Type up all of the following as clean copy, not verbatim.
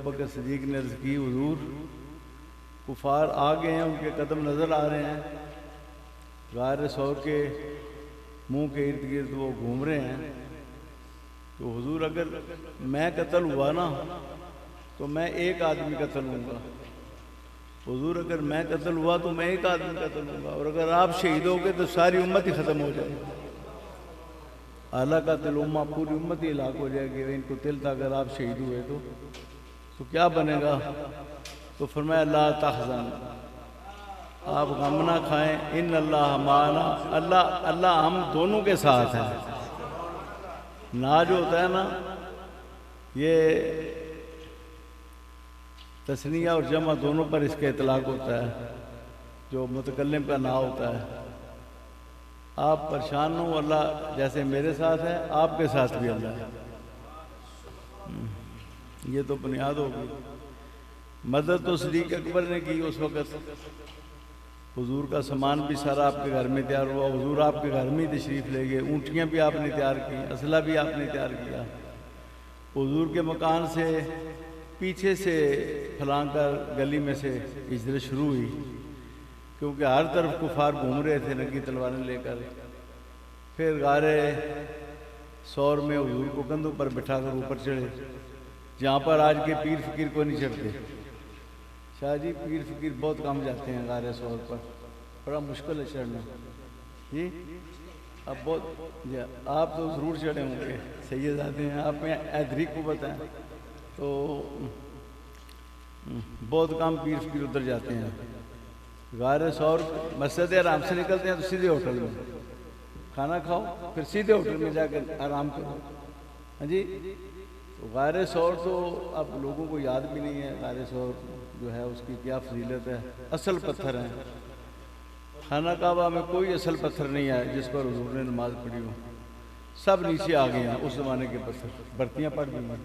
بکر صدیق نے عرض کی حضور کفار آ گئے ہیں، ان کے قدم نظر آ رہے ہیں، غار ثور کے منہ کے ارد گرد وہ گھوم رہے ہیں، تو حضور اگر میں قتل ہوا نا تو میں ایک آدمی قتل ہوں گا، حضور اگر میں قتل ہوا تو میں ایک آدمی قتل ہوں گا، اور اگر آپ شہید ہو گئے تو ساری امت ہی ختم ہو جائے گی، اعلیٰ کا تل امہ پوری امت ہی ہلاک ہو جائے گی، ان کو تل تھا اگر آپ شہید ہوئے تو کیا بنے گا؟ تو فرمایا لا تحزن، آپ غم نہ کھائیں، ان اللہ معنا، اللہ ہم دونوں کے ساتھ ہیں۔ نا جو ہوتا ہے نا یہ تثنیہ اور جمع دونوں پر اس کے اطلاق ہوتا ہے، جو متکلم کا نا ہوتا ہے۔ آپ پریشان ہوں، اللہ جیسے میرے ساتھ ہے آپ کے ساتھ بھی اللہ ہے، یہ تو بنیاد ہوگی۔ مدد تو صدیق اکبر نے کی، اس وقت حضور کا سامان بھی سارا آپ کے گھر میں تیار ہوا، حضور آپ کے گھر میں تشریف لے گئے، اونٹیاں بھی آپ نے تیار کی، اسلحہ بھی آپ نے تیار کیا، حضور کے مکان سے پیچھے سے پھلانگ کر گلی میں سے ہجرت شروع ہوئی، کیونکہ ہر طرف کفار گھوم رہے تھے ننگی تلواریں لے کر۔ پھر غار ثور میں حضور کو کندھوں پر بٹھا کر اوپر چڑھے، جہاں پر آج کے پیر فقیر کو نہیں چڑھتے۔ شاہ جی پیر فقیر بہت کم جاتے ہیں غار ثور پر، بڑا مشکل ہے چڑھنا جی، اب بہت جی آپ تو ضرور چڑھے ہوں گے، سید آتے ہیں آپ میں ایدری قوت ہیں، تو بہت کم پیر فقیر ادھر جاتے ہیں۔ غار ثور مسجد حرام سے نکلتے ہیں تو سیدھے ہوٹل میں کھانا کھاؤ، پھر سیدھے ہوٹل میں جا کر آرام کرو، ہاں جی۔ تو غار ثور تو اب لوگوں کو یاد بھی نہیں ہے، غار ثور جو ہے اس کی کیا فضیلت ہے، اصل پتھر ہیں، خانہ کعبہ میں کوئی اصل پتھر نہیں ہے جس پر حضور نے نماز پڑھی ہو، سب نیچے آ گئے ہیں اس زمانے کے پتھر، برتیاں پڑ گئی ہیں۔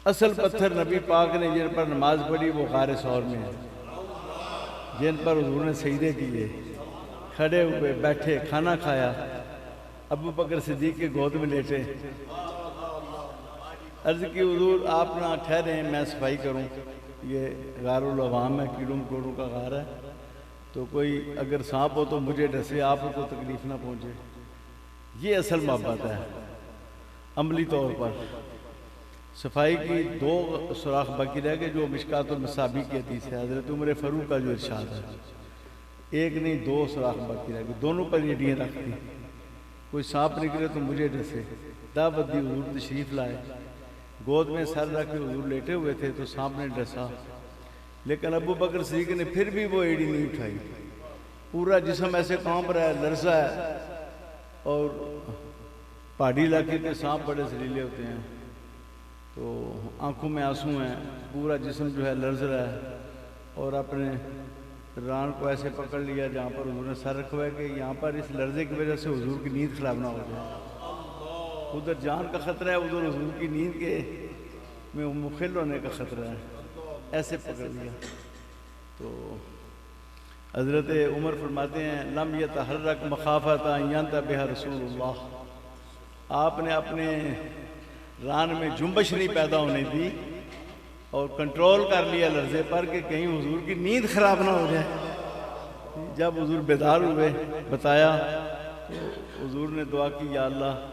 اصل پتھر نبی پاک نے جن پر نماز پڑھی وہ غار ثور میں ہے، جن پر حضور نے سجدے کیے، کھڑے ہوئے، بیٹھے، کھانا کھایا، ابو بکر صدیق کے گود میں لیٹے، عرض کی حضور آپ نہ ٹھہریں میں صفائی کروں، یہ غار العوام ہے، کیڑوں مکوڑوں کا غار ہے، تو کوئی اگر سانپ ہو تو مجھے ڈسے، آپ کو تکلیف نہ پہنچے۔ یہ اصل محبت ہے عملی طور پر۔ صفائی کی دو سوراخ باقی رہ گئے جو مشکات المصابیح کی حدیث ہے، حضرت عمر فاروق کا جو ارشاد ہے، ایک نہیں دو سوراخ باقی رہ گئے، دونوں پر یہ رکھتی، کوئی سانپ نکلے تو مجھے ڈسے، دعوت دی، حضور تشریف لائے، گود میں سر رکھ کے حضور لیٹے ہوئے تھے تو سانپ نے ڈسا، لیکن ابو بکر صدیق نے پھر بھی وہ ایڑی نہیں اٹھائی، پورا جسم ایسے کانپ رہا ہے، لرزا ہے، اور پہاڑی علاقے کے سانپ بڑے زہریلے ہوتے ہیں، تو آنکھوں میں آنسو ہیں، پورا جسم جو ہے لرز رہا ہے، اور اپنے ران کو ایسے پکڑ لیا جہاں پر حضور نے سر رکھا ہے کہ یہاں پر اس لرزے کی وجہ سے حضور کی نیند خراب نہ ہو جائے، ادھر جان کا خطرہ ہے، ادھر حضور کی نیند کے میں مخل ہونے کا خطرہ ہے، ایسے پکڑ لیا۔ تو حضرت عمر فرماتے ہیں لم یتحرک مخافۃ ان ینتبہ رسول اللہ، آپ نے اپنے ران میں جنبش نہیں پیدا ہونے دی اور کنٹرول کر لیا لرزے پر کہ کہیں حضور کی نیند خراب نہ ہو جائے۔ جب حضور بیدار ہوئے بتایا تو حضور نے دعا کی یا اللہ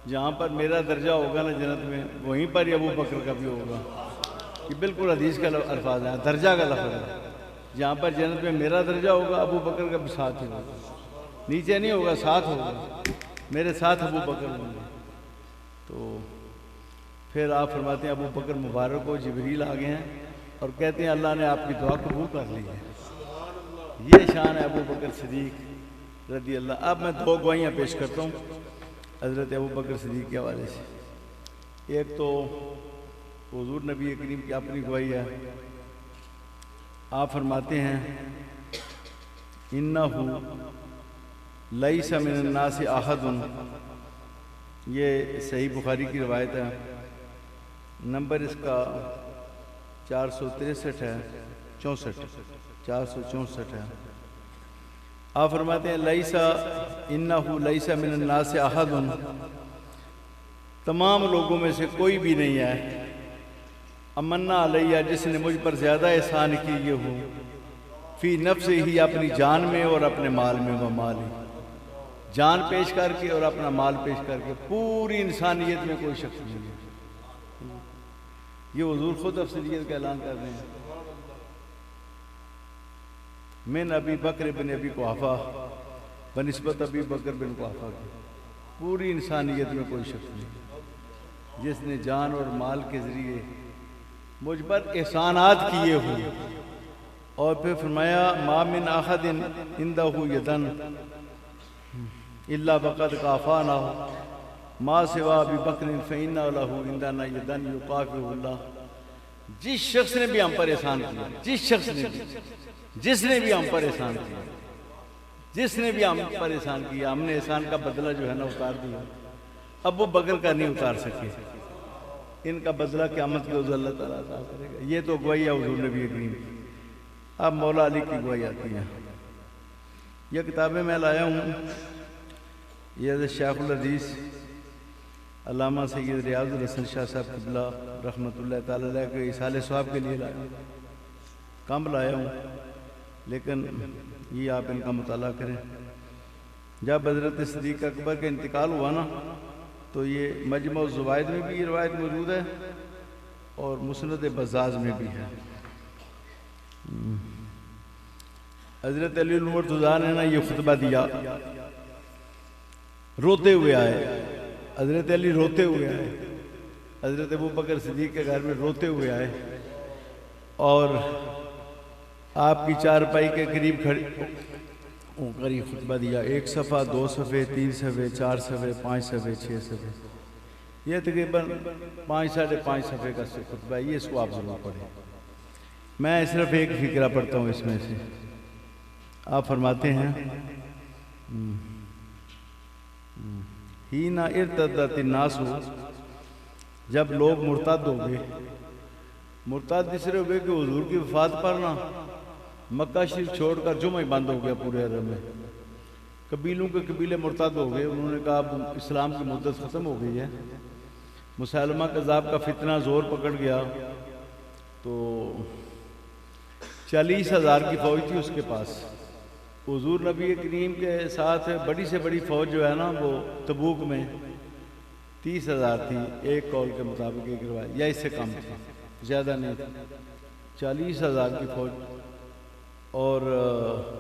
جہاں پر میرا درجہ ہوگا نا جنت میں وہیں پر ہی ابو بکر کا بھی ہوگا، یہ بالکل حدیث کا الفاظ ہے، درجہ کا لفظ ہے، جہاں پر جنت میں میرا درجہ ہوگا ابو بکر کا بھی ساتھ ہی ہوگا، نیچے نہیں ہوگا، ساتھ ہوگا، میرے ساتھ ابو بکر ہوں گے۔ تو پھر آپ فرماتے ہیں ابو بکر مبارک کو جبریل آ گئے ہیں اور کہتے ہیں اللہ نے آپ کی دعا قبول کر لی ہے، یہ شان ہے ابو بکر صدیق رضی اللہ۔ اب میں دو گواہیاں پیش کرتا ہوں حضرت ابو بکر صدیق کے حوالے سے۔ ایک تو حضور نبی کریم کی اپنی گواہی ہے، آپ فرماتے ہیں انہ لیس من الناس احد، یہ صحیح بخاری کی روایت ہے، نمبر اس کا 463 ہے، 464 ہے۔ آپ فرماتے ہیں انہ لیس من الناس احد، تمام لوگوں میں سے کوئی بھی نہیں ہے امنا علیہ جس نے مجھ پر زیادہ احسان کیے ہو، فی نفس ہی اپنی جان میں اور اپنے مال میں، و مالی جان پیش کر کے اور اپنا مال پیش کر کے، پوری انسانیت میں کوئی شخص نہیں ہے۔ یہ حضور خود افضلیت کا اعلان کر رہے ہیں۔ من ابی بکر بن ابی قحافہ، بنسبت ابی بکر بن قحافہ کی، پوری انسانیت میں کوئی شخص نہیں جس نے جان اور مال کے ذریعے مجھ پر احسانات کیے ہوئے۔ اور پھر فرمایا ما من احد عنده یدن الا وقد کافانا ما سوا ابی بکر فإن له عندنا یدن یقافہ اللہ۔ جس شخص نے بھی ہم پر احسان کیا، جس نے بھی ہم پر احسان کیا، جس نے بھی ہم پر احسان کیا، ہم نے احسان کا بدلہ جو ہے نا اتار دیا۔ اب وہ بکر کا نہیں اتار سکے، ان کا بدلہ قیامت کے روز اللہ تعالیٰ عطا کرے گا۔ یہ تو گواہی ہے حضور نبی کریم کی۔ اب مولا علی کی گواہی آتی ہے۔ یہ کتابیں میں لایا ہوں، یہ حضرت شیخ الحدیث علامہ سید ریاض الحسن شاہ صاحب قبلہ رحمۃ اللہ تعالیٰ علیہ کے اصالہ ثواب کے لیے لایا ہوں، کم لایا ہوں، لیکن یہ آپ ان کا مطالعہ کریں۔ جب حضرت صدیق اکبر کا انتقال ہوا نا تو یہ مجمع الزوائد میں بھی یہ روایت موجود ہے اور مسند بزاز میں بھی ہے۔ حضرت علی المرتضیٰ نے نا یہ خطبہ دیا، روتے ہوئے آئے، حضرت علی روتے ہوئے آئے، حضرت ابوبکر صدیق کے گھر میں روتے ہوئے آئے اور آپ کی چارپائی کے قریب قریب خطبہ دیا۔ 1 صفحہ، 2 صفحے، 3 صفحے، 4 صفحے، 5 صفحے، 6 صفحے، یہ تقریباً 5 ساڑھے 5 صفحے کا خطبہ ہے۔ یہ اس کو آپ ضرور پڑھیں۔ میں صرف ایک فقرہ پڑھتا ہوں اس میں سے۔ آپ فرماتے ہیں ہینا ارتدت الناس، جب لوگ مرتد ہو گئے، مرتد اس طرح ہوئے کہ حضور کی وفات پر نا مکہ شریف چھوڑ کر جمعہ بند ہو گیا پورے عرب میں، قبیلوں کے قبیلے مرتد ہو گئے۔ انہوں نے کہا اب اسلام کی مدت ختم ہو گئی ہے۔ مسلمہ کذاب کا فتنہ زور پکڑ گیا تو 40,000 کی فوج تھی اس کے پاس۔ حضور نبی کریم کے ساتھ بڑی سے بڑی فوج جو ہے نا وہ تبوک میں 30,000 تھی، ایک قول کے مطابق ایک روایت، یا اس سے کم تھی، زیادہ نہیں تھی، 40,000 کی فوج، اور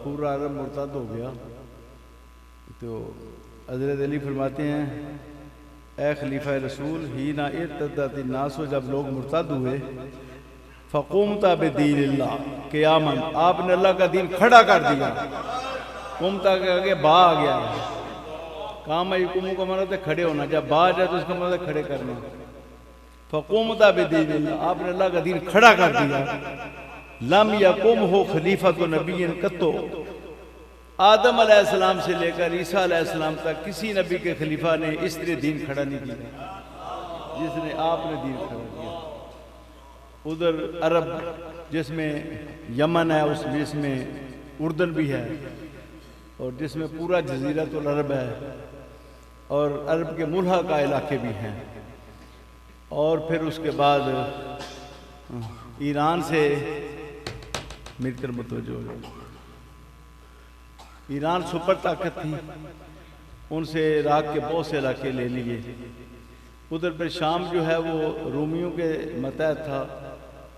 پورا عرب مرتد ہو گیا۔ تو حضرت علی فرماتے ہیں اے خلیفہ رسول، ہینا ارتدت الناس، جب لوگ مرتد ہوئے، فقمت بدین اللہ قیاما، آپ نے اللہ کا دین کھڑا کر دیا۔ قمتا کے آگے با آ گیا، کام یقومو کا معنی ہے کھڑے ہونا، جب با آ جائے تو اس کا معنی ہے کھڑے کرنا۔ فقمت بدین اللہ، آپ نے اللہ کا دین کھڑا کر دیا۔ لم یقم ہو خلیفۃ نبی قطو، آدم علیہ السلام سے لے کر عیسیٰ علیہ السلام تک کسی نبی کے خلیفہ نے اس طرح دین کھڑا نہیں کیا جس نے آپ نے دین کھڑا کیا۔ ادھر عرب جس میں یمن ہے، اس جس میں اردن بھی ہے، اور جس میں پورا جزیرۃ العرب ہے، اور عرب کے ملحقہ علاقے بھی ہیں، اور پھر اس کے بعد ایران سے مل کر متوجہ ہو جائے، ایران سپر طاقت تھی، ان سے عراق کے بہت سے علاقے لے لیے۔ ادھر پھر شام جو ہے وہ رومیوں کے ماتحت تھا،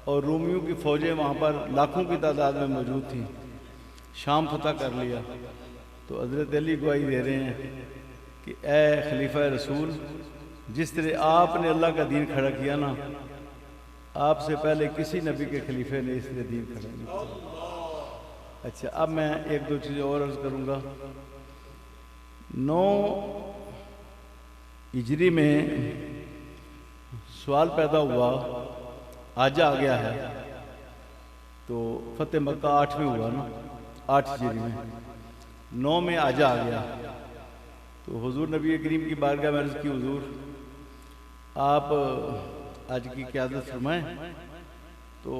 اور رومیوں کی فوجیں وہاں پر لاکھوں کی تعداد میں موجود تھیں، شام فتح کر لیا۔ تو حضرت علی گواہی دے رہے ہیں کہ اے خلیفہ رسول، جس طرح آپ نے اللہ کا دین کھڑا کیا نا، آپ سے پہلے کسی نبی کے خلیفے نے اس طرح دین کھڑا نہیں کیا۔ اچھا، اب میں ایک دو چیزیں اور عرض کروں گا۔ 9 ہجری میں سوال پیدا ہوا، آج آ گیا ہے، تو فتح مکہ 8 میں ہوا نا، 8 ہجری میں، 9 میں آج آ گیا۔ تو حضور نبی کریم کی بارگاہ میں عرض کی، حضور آپ آج کی قیادت فرمائیں۔ تو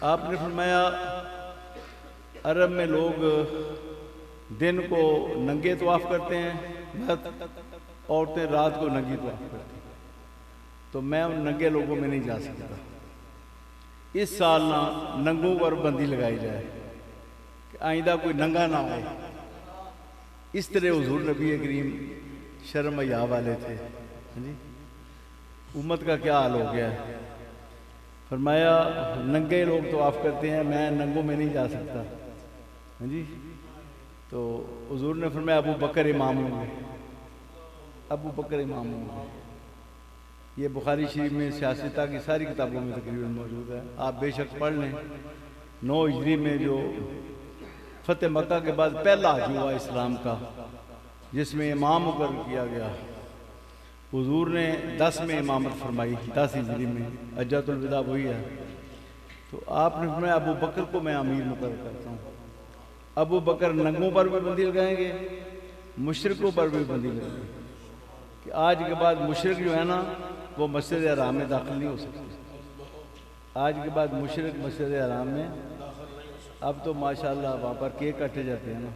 آپ نے فرمایا عرب میں لوگ دن کو ننگے طواف کرتے ہیں، عورتیں رات کو ننگی طواف کرتی ہیں، تو میں ان ننگے لوگوں میں نہیں جا سکتا، اس سال نہ ننگوں پر بندی لگائی جائے کہ آئندہ کوئی ننگا نہ آئے۔ اس طرح حضور نبی کریم شرم حیا والے تھے۔ جی امت کا کیا حال ہو گیا ہے؟ فرمایا ننگے لوگ طواف کرتے ہیں، میں ننگوں میں نہیں جا سکتا۔ جی تو حضور نے فرمایا ابو بکر امام ہوں گے، ابو بکر امام ہوں گے۔ یہ بخاری شریف میں سیاستہ کی ساری کتابوں میں تقریباً موجود ہے، آپ بے شک پڑھ لیں۔ 9 ہجری میں جو فتح مکہ کے بعد پہلا حج ہوا اسلام کا، جس میں امام مقرر کیا گیا، حضور نے 10 میں امامت فرمائی، 10 ہجری میں، حجۃ الوداع وہی ہے۔ تو آپ نے فرمایا ابو بکر کو میں امیر مقرر کرتا ہوں۔ ابو بکر ننگوں پر بھی بندی لگائیں گے، مشرکوں پر بھی بندی لگائیں گے کہ آج کے بعد مشرک جو ہے نا وہ مسجد حرام میں داخل نہیں ہو سکتے۔ آج کے بعد مشرک مسجد حرام میں، اب تو ماشاءاللہ وہاں پر کیک کاٹے جاتے ہیں نا،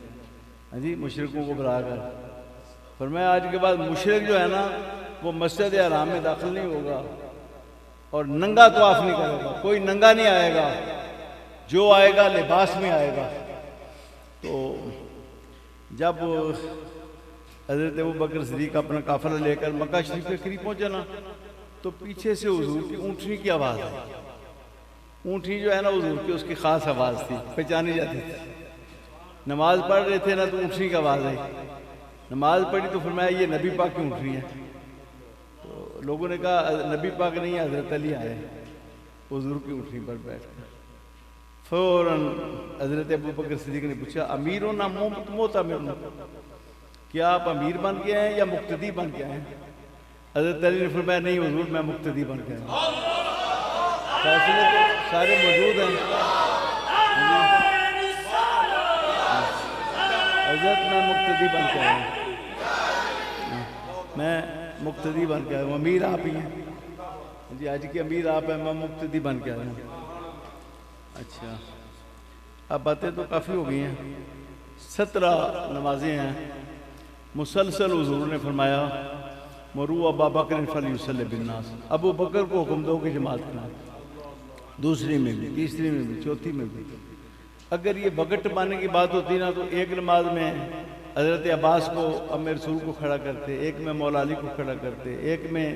ہاں جی، مشرکوں کو بلا کر۔ فرمایا آج کے بعد مشرک جو ہے نا وہ مسجد حرام میں داخل نہیں ہوگا اور ننگا طواف نہیں کرے گا، کوئی ننگا نہیں آئے گا، جو آئے گا لباس میں آئے گا۔ تو جب حضرت ابوبکر صدیق اپنا قافلہ لے کر مکہ شریف کے قریب پہنچا نا تو پیچھے سے حضور کی اونٹنی کی آواز آئی۔ اونٹنی جو ہے نا حضور کی، اس کی خاص آواز تھی، پہچانی جاتی تھی۔ نماز پڑھ رہے تھے نا تو اونٹنی کی آواز آئی، نماز پڑھی تو فرمایا یہ نبی پاک کی اونٹنی ہے۔ تو لوگوں نے کہا نبی پاک نہیں، حضرت علی آئے حضور کی اونٹنی پر بیٹھ کر۔ فوراً حضرت ابوبکر صدیق نے پوچھا امیروں نہ معتمر، کیا آپ امیر بن کے ہیں یا مقتدی بن کے ہیں؟ حضرت علی نے فرمایا نہیں حضور میں مقتدی بن کے ہیں۔ فیصلے تو سارے موجود ہیں، حضرت میں مقتدی بن کے آیا ہوں، میں مقتدی بن کے آیا ہوں، امیر آپ ہی ہیں جی، آج کے امیر آپ ہیں، میں مقتدی بن کے آیا ہوں۔ اچھا اب باتیں تو کافی ہو گئی ہیں، 17 نمازیں ہیں مسلسل۔ حضور نے فرمایا مرو ابا بکر فلیصلی بالناس، ابو بکر کو حکم دو کہ جماعت کرائیں، دوسری میں بھی، تیسری میں بھی، چوتھی میں بھی۔ اگر یہ بغٹ پانے کی بات ہوتی نا تو ایک نماز میں حضرت عباس کو ام رسول کو کھڑا کرتے، ایک میں مولا علی کو کھڑا کرتے، ایک میں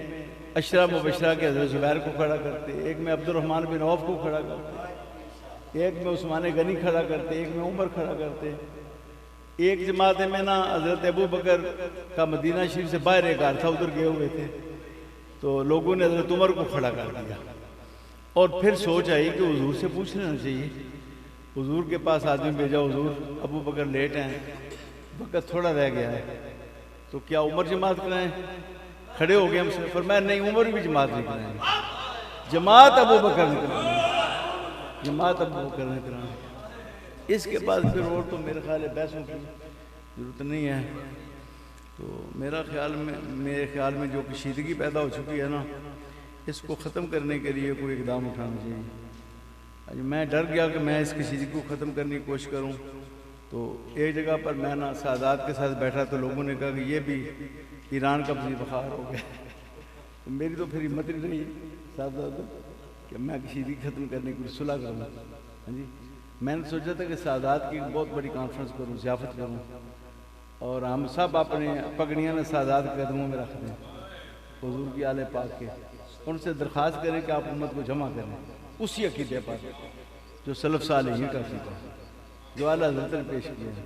عشرہ مبشرہ کے حضرت زبیر کو کھڑا کرتے، ایک میں عبد الرحمن بن عوف کو کھڑا کرتے، ایک میں عثمان غنی کھڑا کرتے، ایک میں عمر کھڑا کرتے۔ ایک جماعت میں نا حضرت ابو بکر کا مدینہ شریف سے باہر ایک گھر تھا، ادھر گئے ہوئے تھے، تو لوگوں نے حضرت عمر کو کھڑا کر دیا اور پھر سوچ آئی کہ حضور سے پوچھ لینا چاہیے۔ حضور کے پاس آدمی بھیجا، حضور ابو بکر لیٹ ہیں، وقت تھوڑا رہ گیا ہے، تو کیا عمر جماعت کرائیں؟ کھڑے ہو گئے ہم سے، فرمایا نہیں عمر بھی جماعت نہیں کرائیں، جماعت ابو بکر نے کرائیں، جماعت ابو بکر نے کرائیں۔ اس کے بعد پھر اور تو میرے خیال ہے بحثوں کی ضرورت نہیں ہے۔ تو میرے خیال میں جو کشیدگی پیدا ہو چکی ہے نا، اس کو ختم کرنے کے لیے کوئی اقدام اٹھانا چاہیے۔ میں ڈر گیا کہ میں اس کشیدگی کو ختم کرنے کی کوشش کروں، تو ایک جگہ پر میں نا سادات کے ساتھ بیٹھا تو لوگوں نے کہا کہ یہ بھی ایران کا وزیر بخار ہو گیا۔ تو میری تو پھر ہمت نہیں رہی سادات کہ میں کشیدگی ختم کرنے کی صلح کروں۔ ہاں جی، میں نے سوچا تھا کہ سادات کی بہت بڑی کانفرنس کروں، ضیافت کروں، اور ہم سب اپنے پگڑیاں نے سادات کے قدموں میں رکھ دیں، حضور کی آل پاک کے، ان سے درخواست کریں کہ آپ امت کو جمع کریں اسی عقیدے پر جو سلف صالحین کا عقیدہ ہے، جو اعلیٰ حضرت نے پیش کیا ہے۔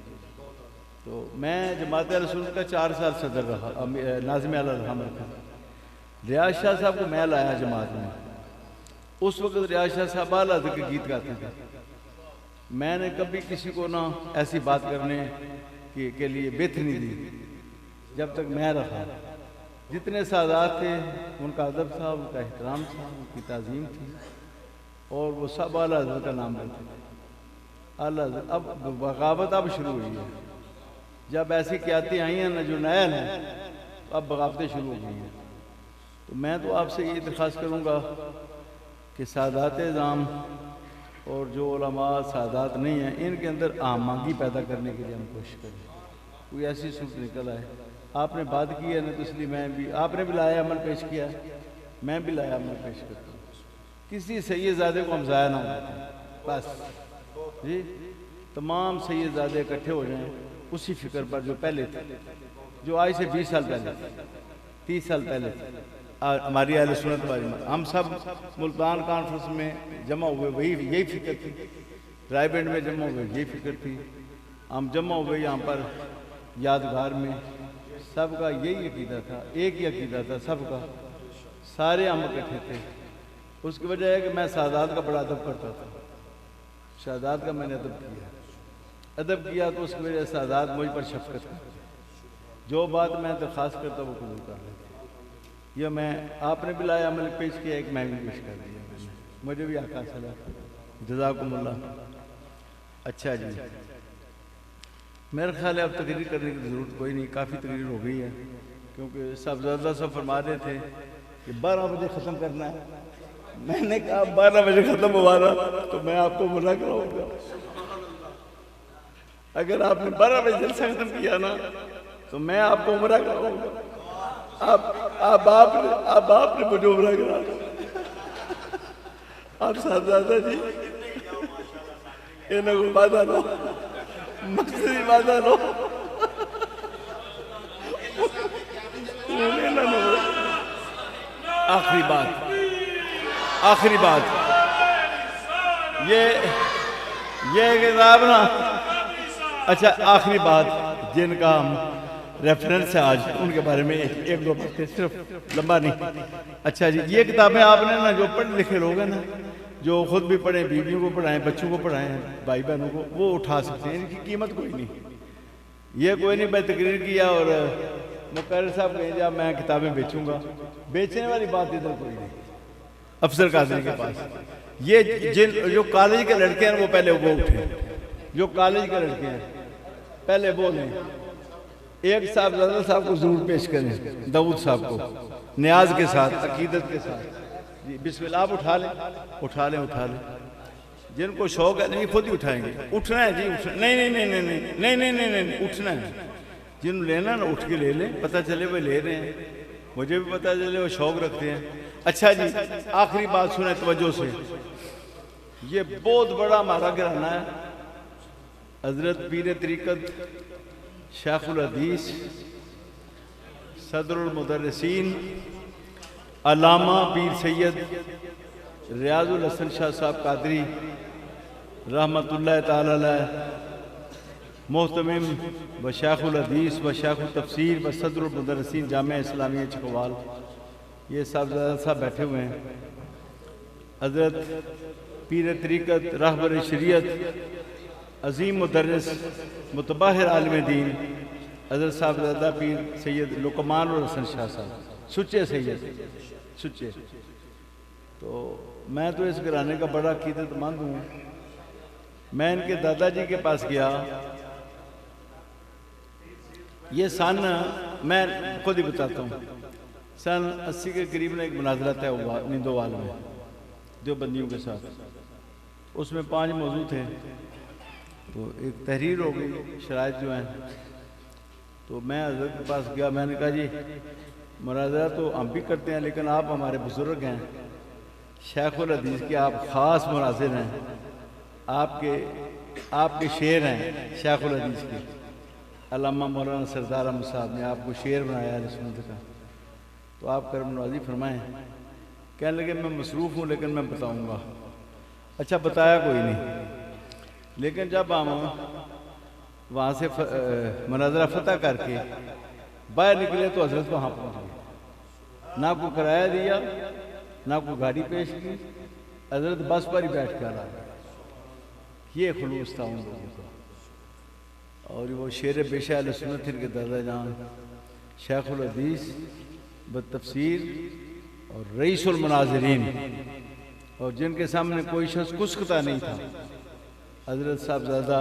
تو میں جماعت رسول کا 4 سال صدر رہا، ناظم اعلیٰ رہا مرکز۔ ریاض شاہ صاحب کو میں لایا جماعت میں، اس وقت ریاض شاہ صاحب اعلیٰ حضرت کے گیت گاتے تھے۔ میں نے کبھی کسی کو نہ ایسی بات کرنے کے لیے بیت نہیں دی جب تک میں رہا۔ جتنے سادات تھے ان کا ادب تھا، ان کا احترام تھا، ان کی تعظیم تھی، اور وہ سب اعلیٰ حضرت کا نام لیتے تھے۔ اعلیٰ حضرت اب بغاوت اب شروع ہوئی ہے، جب ایسی قیادتیں آئی ہیں نا جو نیا ہے، تو اب بغاوتیں شروع ہو گئی ہیں۔ تو میں تو آپ سے یہ درخواست کروں گا کہ سادات اعظام اور جو علماء سادات نہیں ہیں ان کے اندر آمادگی پیدا کرنے کے لیے ہم کوشش کریں، کوئی ایسی صورت نکل آئے۔ آپ نے بات کی ہے نا، تو اس لیے میں بھی، آپ نے بھی لایا عمل پیش کیا، میں بھی لایا عمل پیش کرتا ہوں۔ کسی سید زادے کو ہم ضائع نہ ہوتے ہیں، بس جی تمام سید زادے اکٹھے ہو جائیں اسی فکر پر جو پہلے تھے، جو آج سے 20 سال پہلے 30 سال پہلے ہماری اہل سنت والجماعت، ہم سب ملتان کانفرنس میں جمع ہوئے، وہی یہی فکر تھی، رائے بینڈ میں جمع ہوئے یہی فکر تھی، ہم جمع ہوئے یہاں پر یادگار میں، سب کا یہی عقیدہ تھا، ایک ہی عقیدہ تھا سب کا، سارے ہم اکٹھے تھے۔ اس کی وجہ ہے کہ میں سادات کا بڑا ادب کرتا تھا، سادات کا میں نے ادب کیا تو اس کی وجہ سے سادات مجھ پر شفقت کرتے، جو بات میں درخواست کرتا وہ قبول کر لیتے۔ یہ میں آپ نے بھی لایا عمل پیش کیا، ایک میں بھی پیش کر دیا، مجھے بھی آقا صلی اللہ، جزاکم اللہ۔ اچھا جی، میرا خیال ہے اب تقریر کرنے کی ضرورت کوئی نہیں، کافی تقریر ہو گئی ہے، کیونکہ صاحبزادہ صاحب فرما رہے تھے کہ 12 بجے ختم کرنا ہے، میں نے کہا 12 بجے ختم ہوا رہا تو میں آپ کو منع کراؤں گا، اگر آپ نے 12 بجے جلسہ ختم کیا نا تو میں آپ کو منع کراؤں گا، آپ نے مجھے منع کرا، آپ صاحبزادہ جی انہوں کو وعدہ لو، مقصدی وعدہ لو، آخری بات یہ کتاب نا، اچھا آخری بات جن کا ہم ریفرنس ہے آج ان کے بارے میں ایک دو باتیں، صرف لمبا نہیں۔ اچھا جی، یہ کتابیں آپ نے نا جو پڑھے لکھے لوگ ہیں نا، جو خود بھی پڑھیں، بیویوں کو پڑھائیں، بچوں کو پڑھائیں، بھائی بہنوں کو، وہ اٹھا سکتے ہیں، ان کی قیمت کوئی نہیں، یہ کوئی نہیں میں تقریر کیا اور مقرر صاحب کہیں جا میں کتابیں بیچوں گا، بیچنے والی بات ادھر کوئی نہیں افسر قادری کے پاس۔ یہ جو کالج کے لڑکے ہیں وہ پہلے وہ اٹھیں، جو کالج کے لڑکے ہیں پہلے وہ لیں، ایک صاحبزادہ صاحب کو ضرور پیش کریں، داؤد صاحب کو، نیاز کے ساتھ، عقیدت کے ساتھ، جی بسم اللہ، آپ اٹھا لیں، جن کو شوق ہے نہیں خود ہی اٹھائیں گے، اٹھنا ہے جی، نہیں اٹھنا ہے، جن لینا نا اٹھ کے لے لیں، پتہ چلے وہ لے رہے ہیں، مجھے بھی پتہ چلے وہ شوق رکھتے ہیں۔ اچھا جی، آخری بات سنیں توجہ سے، یہ بہت بڑا ہمارا گھرانہ ہے، حضرت پیر طریقت شیخ الحدیث صدر المدرسین علامہ پیر سید ریاض الحسن شاہ صاحب قادری رحمت اللہ تعالی علیہ، محتمم و شیخ الحدیث و شیخ التفسیر و صدر المدرسین جامعہ اسلامیہ چکوال، یہ صاحبزادہ صاحب بیٹھے ہوئے ہیں، حضرت پیر طریقت رہبر شریعت عظیم مدرس متباہر عالم دین حضرت صاحبزادہ پیر سید لقمان الحسن شاہ صاحب، سچے سید، سچے۔ تو میں تو اس گھرانے کا بڑا عقیدت مند ہوں، میں ان کے دادا جی کے پاس گیا، یہ سن میں خود ہی بتاتا ہوں، سن 80 کے قریب میں ایک مناظرہ طے ہوا نیندوال میں دیوبندیوں کے ساتھ، اس میں 5 موضوع تھے، تو ایک تحریر ہو گئی، شرائط جو ہیں، تو میں حضرت کے پاس گیا، میں نے کہا جی مناظرہ تو ہم بھی کرتے ہیں لیکن آپ ہمارے بزرگ ہیں، شیخ الحدیث کے آپ خاص مناظر ہیں، آپ کے شعر ہیں شیخ الحدیث کے، علامہ مولانا سردار احمد صاحب نے آپ کو شعر بنایا ہے سنت کا، تو آپ کرم نوازی فرمائیں۔ کہنے لگے میں مصروف ہوں لیکن میں بتاؤں گا۔ اچھا بتایا کوئی نہیں، لیکن جب ہم وہاں سے مناظرہ فتح کر کے باہر نکلے تو حضرت وہاں پہنچ گئے، نہ کوئی کرایہ دیا نہ کوئی گاڑی پیش کی، حضرت بس پر ہی بیٹھ کے آ رہا، یہ خلوص تھا ان لوگوں کا۔ اور وہ شیر پیشہ اہل سنت ان کے دادا جان شیخ الحدیث بالتفسیر اور رئیس المناظرین، اور جن کے سامنے کوئی شخص کسکتا نہیں تھا، حضرت صاحبزادہ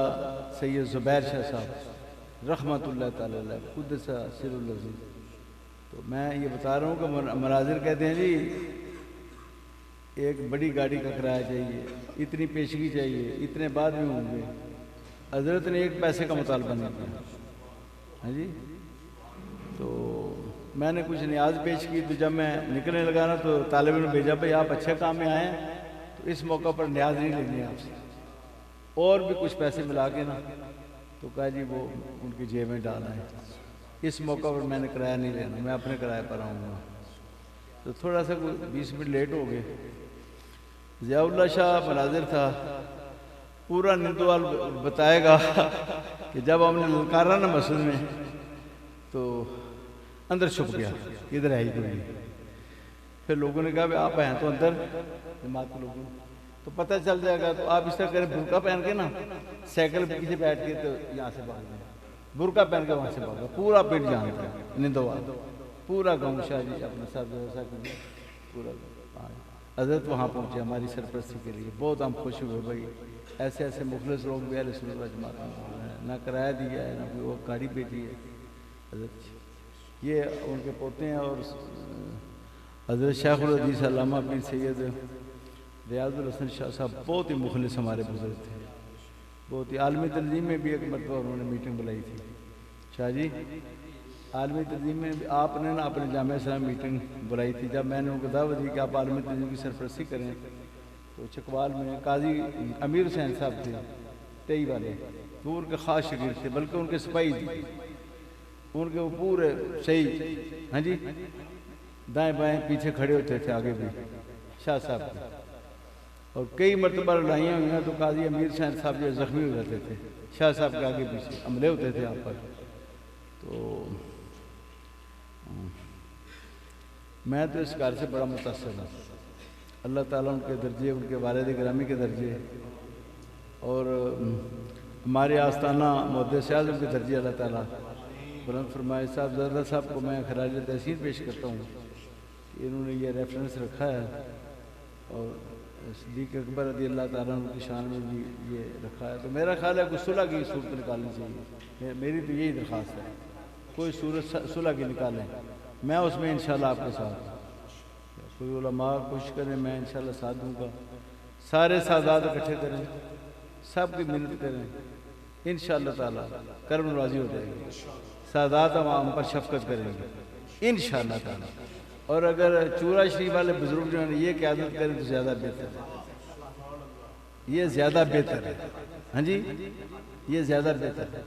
سید زبیر شاہ صاحب رحمت اللہ تعالی علیہ قدس سر العزیز۔ تو میں یہ بتا رہا ہوں کہ مناظر کہتے ہیں جی ایک بڑی گاڑی کا کرایہ چاہیے، اتنی پیشگی چاہیے، اتنے بعد میں ہوں گے، حضرت نے 1 پیسے کا مطالبہ نہیں کیا، ہاں جی۔ تو میں نے کچھ نیاز پیش کی، تو جب میں نکلنے لگا نا تو طالب نے بھیجا بھائی آپ اچھے کام میں آئے ہیں، اس موقع پر نیاز نہیں لینی آپ سے، اور بھی کچھ پیسے ملا کے نا تو کہا جی وہ ان کی جیب میں ڈالنا ہے، اس موقع پر میں نے کرایہ نہیں لینا، میں اپنے کرایہ پر آؤں گا۔ تو تھوڑا سا 20 منٹ لیٹ ہو گئے۔ ضیاء اللہ شاہ مناظر تھا، پورا نندوال بتائے گا کہ جب ہم نے للکارا نا مسجد میں تو اندر چھپ گیا، ادھر ہے ہی کوئی نہیں۔ پھر لوگوں نے کہا کہ آپ ہیں تو اندر، جماعت کے لوگوں تو پتہ چل جائے گا، تو آپ اس طرح کریں برقع پہن کے نا سائیکل پہ پیچھے بیٹھ کے تو یہاں سے بھاگ گئے، برقع پہن کے وہاں سے بھاگا، پورا پنڈ جانتا ہے نندوال، پورا گاؤں شاہ جی اپنے ساتھ پورا حضرت وہاں پہنچے ہماری سرپرستی کے لیے، بہت ہم خوش ہوئے بھائی ایسے ایسے مخلص لوگ بھی اہل سنت و جماعت میں ہیں، نہ کرایہ دیا ہے نہ کوئی وہ گاڑی بھیجی ہے۔ حضرت یہ ان کے پوتے ہیں، اور حضرت شیخ الحدیث علامہ پیر سید ریاض الحسن شاہ صاحب بہت ہی مخلص ہمارے بزرگ تھے، بہت ہی عالمی تنظیم میں بھی ایک مرتبہ انہوں نے میٹنگ بلائی تھی۔ شاہ جی عالمی تنظیم میں آپ نے نا اپنے جامعہ اسلام میٹنگ بلائی تھی، جب میں نے ان کو دعوت دی کہ آپ عالمی تنظیم کی سرپرستی کریں تو چکوال میں قاضی امیر حسین صاحب تھے 23 والے، وہ ان کے خاص شاگرد تھے، بلکہ ان کے سپاہی تھے، ان کے وہ پورے صحیح ہاں جی دائیں بائیں پیچھے کھڑے ہوتے تھے آگے بھی شاہ صاحب کے، اور کئی مرتبہ لڑائیاں ہوئی ہیں تو قاضی امیر حسین صاحب جو زخمی ہو جاتے تھے، شاہ صاحب کے آگے پیچھے حملے ہوتے تھے آپ پر۔ تو میں تو اس کار سے بڑا متاثر ہوں، اللہ تعالیٰ ان کے درجے، ان کے والد گرامی کے درجے، اور ہمارے آستانہ محدث اعظم کے درجے اللہ تعالیٰ بلند فرمائے۔ صاحب زردہ صاحب کو میں خراج تحسین پیش کرتا ہوں کہ انہوں نے یہ ریفرنس رکھا ہے، اور صدیق اکبر رضی اللہ تعالیٰ عنہ کی شان میں بھی یہ رکھا ہے، تو میرا خیال ہے کوئی صلح کی صورت نکالنی چاہیے، میری تو یہی درخواست ہے، کوئی صورت صلح کی نکالیں، میں اس میں انشاءاللہ آپ کے ساتھ، کوئی علماء کوشش کریں، میں انشاءاللہ ساتھ دوں گا، سارے سادات اکٹھے کریں، سب کی محنت کریں، انشاءاللہ تعالیٰ کرم نوازی ہو جائے گی، سادات ہم پر شفقت کریں گے انشاءاللہ تعالیٰ۔ اور اگر چورا شریف والے بزرگ جو ہیں یہ قیادت کریں تو زیادہ بہتر ہے، یہ زیادہ بہتر ہے، ہاں جی یہ زیادہ بہتر ہے۔